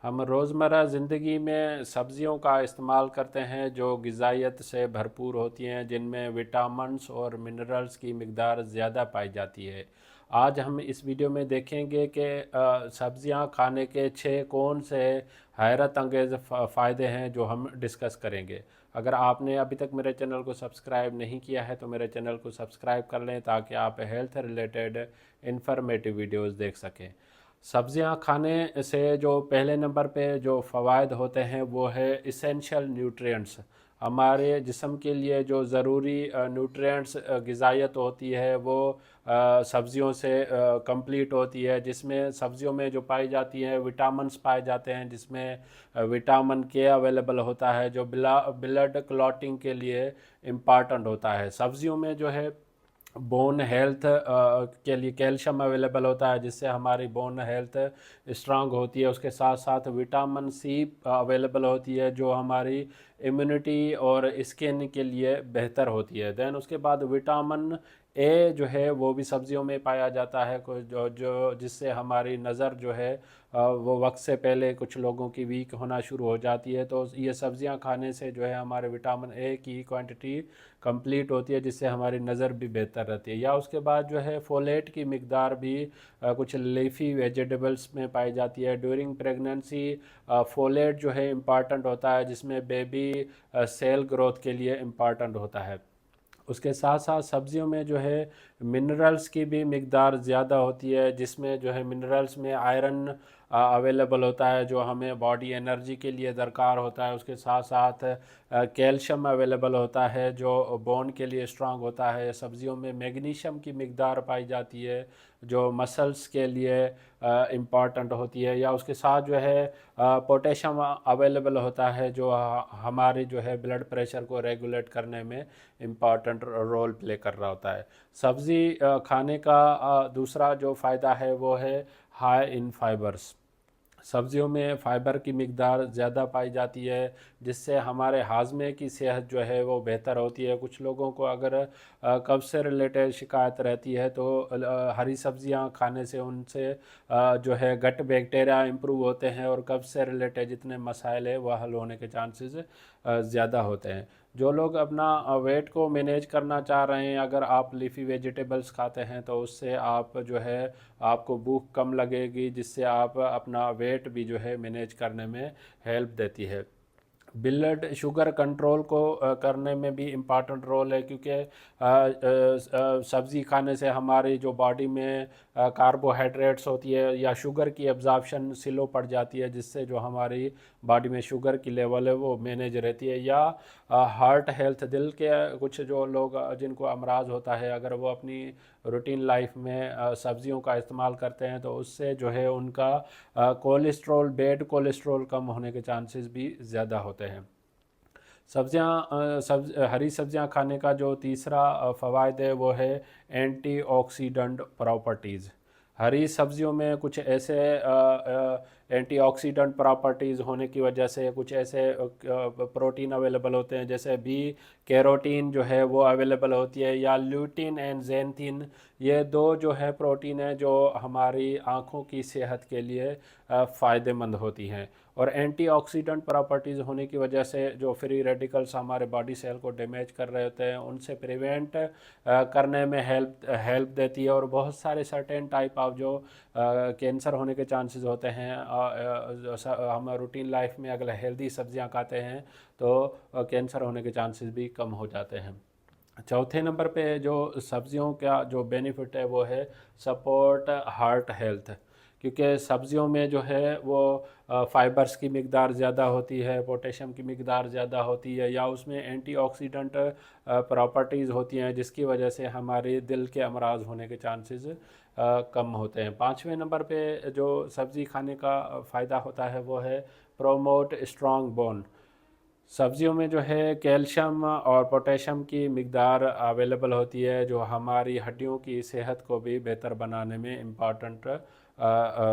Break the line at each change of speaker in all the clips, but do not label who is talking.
हम रोज़मर्रा ज़िंदगी में सब्जियों का इस्तेमाल करते हैं जो ग़िज़ाइयत से भरपूर होती हैं, जिनमें विटामिन्स और मिनरल्स की मिक़दार ज़्यादा पाई जाती है। आज हम इस वीडियो में देखेंगे कि सब्जियां खाने के 6 कौन से हैरत अंगेज़ फ़ायदे हैं जो हम डिस्कस करेंगे। अगर आपने अभी तक मेरे चैनल को सब्सक्राइब नहीं किया है तो मेरे चैनल को सब्सक्राइब कर लें ताकि आप हेल्थ रिलेटेड इंफॉर्मेटिव वीडियोस देख सकें। सब्जियां खाने से जो पहले नंबर पे जो फ़वाइद होते हैं वो है इसेंशियल न्यूट्रिएंट्स। हमारे जिस्म के लिए जो ज़रूरी न्यूट्रिएंट्स ग़िज़ाइयत होती है वो सब्जियों से कंप्लीट होती है, जिसमें सब्जियों में जो पाई जाती हैं विटामिन्स पाए जाते हैं, जिसमें विटामिन के अवेलेबल होता है जो ब्लड क्लॉटिंग के लिए इम्पॉर्टेंट होता है। सब्जियों में जो है बोन हेल्थ के लिए कैल्शियम अवेलेबल होता है, जिससे हमारी बोन हेल्थ स्ट्रांग होती है। उसके साथ साथ विटामिन सी अवेलेबल होती है जो हमारी इम्यूनिटी और स्किन के लिए बेहतर होती है। देन उसके बाद विटामिन ए जो है वो भी सब्जियों में पाया जाता है, कुछ जो जो जिससे हमारी नज़र जो है वो वक्त से पहले कुछ लोगों की वीक होना शुरू हो जाती है। तो ये सब्जियां खाने से जो है हमारे विटामिन ए की क्वांटिटी कंप्लीट होती है, जिससे हमारी नज़र भी बेहतर रहती है। या उसके बाद जो है फोलेट की मिकदार भी कुछ लीफी वेजिटेबल्स में पाई जाती है। ड्यूरिंग प्रेगनेंसी फोलेट जो है इम्पॉर्टेंट होता है, जिसमें बेबी सेल ग्रोथ के लिए इम्पॉर्टेंट होता है। उसके साथ साथ सब्जियों में जो है मिनरल्स की भी मिकदार ज़्यादा होती है, जिसमें जो है मिनरल्स में आयरन अवेलेबल होता है जो हमें बॉडी एनर्जी के लिए दरकार होता है। उसके साथ साथ कैल्शियम अवेलेबल होता है जो बोन के लिए स्ट्रांग होता है। सब्जियों में मैग्नीशियम की मिकदार पाई जाती है जो मसल्स के लिए इम्पॉर्टेंट होती है। या उसके साथ जो है पोटेशियम अवेलेबल होता है जो हमारे जो है ब्लड प्रेशर को रेगुलेट करने में इम्पॉर्टेंट रोल प्ले कर रहा होता है। सब्ज़ी खाने का दूसरा जो फ़ायदा है वो है हाई इन फाइबर्स। सब्जियों में फ़ाइबर की मिकदार ज़्यादा पाई जाती है, जिससे हमारे हाजमे की सेहत जो है वो बेहतर होती है। कुछ लोगों को अगर कब्ज़ से रिलेटेड शिकायत रहती है तो हरी सब्जियां खाने से उनसे जो है गट बैक्टीरिया इम्प्रूव होते हैं और कब्ज़ से रिलेटेड जितने मसाइल है वह हल होने के चांसेस ज़्यादा होते हैं। जो लोग अपना वेट को मैनेज करना चाह रहे हैं, अगर आप लीफी वेजिटेबल्स खाते हैं तो उससे आप जो है आपको भूख कम लगेगी, जिससे आप अपना वेट भी जो है मैनेज करने में हेल्प देती है। ब्लड शुगर कंट्रोल को करने में भी इम्पॉर्टेंट रोल है, क्योंकि सब्ज़ी खाने से हमारी जो बॉडी में कार्बोहाइड्रेट्स होती है या शुगर की एब्जॉर्प्शन स्लो पड़ जाती है, जिससे जो हमारी बॉडी में शुगर की लेवल है वो मैनेज रहती है। या हार्ट हेल्थ, दिल के कुछ जो लोग जिनको अमराज होता है, अगर वो अपनी रूटीन लाइफ में सब्जियों का इस्तेमाल करते हैं तो उससे जो है उनका कोलेस्ट्रॉल, बैड कोलेस्ट्रॉल कम होने के चांसेस भी ज़्यादा होते हैं। हरी सब्जियां खाने का जो तीसरा फ़वाद है वो है एंटीऑक्सीडेंट प्रॉपर्टीज़। हरी सब्जियों में कुछ ऐसे एंटीऑक्सीडेंट प्रॉपर्टीज़ होने की वजह से कुछ ऐसे प्रोटीन अवेलेबल होते हैं, जैसे बी कैरोटीन जो है वो अवेलेबल होती है, या ल्यूटिन एंड जेंथिन। ये दो जो है प्रोटीन है जो हमारी आँखों की सेहत के लिए फ़ायदेमंद होती हैं। और एंटीऑक्सीडेंट प्रॉपर्टीज़ होने की वजह से जो फ्री रेडिकल्स हमारे बॉडी सेल को डैमेज कर रहे होते हैं उनसे प्रिवेंट करने में हेल्प देती है। और बहुत सारे सर्टेन टाइप ऑफ जो कैंसर होने के चांसेस होते हैं, हम रूटीन लाइफ में अगर हेल्दी सब्जियां खाते हैं तो कैंसर होने के चांसेस भी कम हो जाते हैं। चौथे नंबर पे जो सब्जियों का जो बेनिफिट है वो है सपोर्ट हार्ट हेल्थ, क्योंकि सब्जियों में जो है वो फाइबर्स की मिकदार ज़्यादा होती है, पोटेशियम की मिकदार ज़्यादा होती है, या उसमें एंटीऑक्सीडेंट प्रॉपर्टीज़ होती हैं जिसकी वजह से हमारे दिल के अमराज होने के चांसेस कम होते हैं। पाँचवें नंबर पे जो सब्ज़ी खाने का फ़ायदा होता है वो है प्रोमोट स्ट्रॉन्ग बोन। सब्जियों में जो है कैल्शियम और पोटेशियम की मिकदार अवेलेबल होती है जो हमारी हड्डियों की सेहत को भी बेहतर बनाने में इम्पॉर्टेंट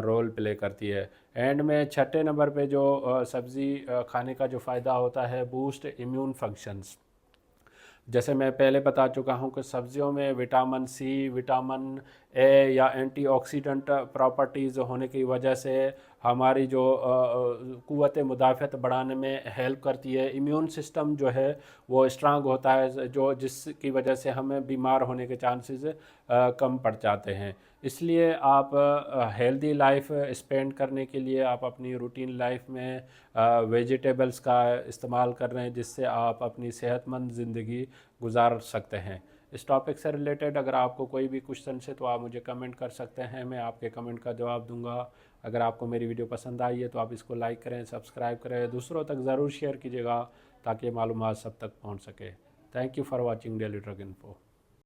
रोल प्ले करती है। एंड में छठे नंबर पे जो सब्ज़ी खाने का जो फ़ायदा होता है बूस्ट इम्यून फंक्शंस। जैसे मैं पहले बता चुका हूँ कि सब्जियों में विटामिन सी, विटामिन ए या एंटीऑक्सीडेंट प्रॉपर्टीज़ होने की वजह से हमारी जो क़ुव्वत मुदाफ़त बढ़ाने में हेल्प करती है। इम्यून सिस्टम जो है वो स्ट्रांग होता है, जो जिसकी वजह से हमें बीमार होने के चांसेस कम पड़ जाते हैं। इसलिए आप हेल्दी लाइफ स्पेंड करने के लिए आप अपनी रूटीन लाइफ में वेजिटेबल्स का इस्तेमाल कर रहे हैं, जिससे आप अपनी सेहतमंद ज़िंदगी गुजार सकते हैं। इस टॉपिक से रिलेटेड अगर आपको कोई भी क्वेश्चन है तो आप मुझे कमेंट कर सकते हैं, मैं आपके कमेंट का जवाब दूंगा। अगर आपको मेरी वीडियो पसंद आई है तो आप इसको लाइक करें, सब्सक्राइब करें, दूसरों तक ज़रूर शेयर कीजिएगा ताकि मालूमात सब तक पहुंच सके। Thank you for watching daily drug info.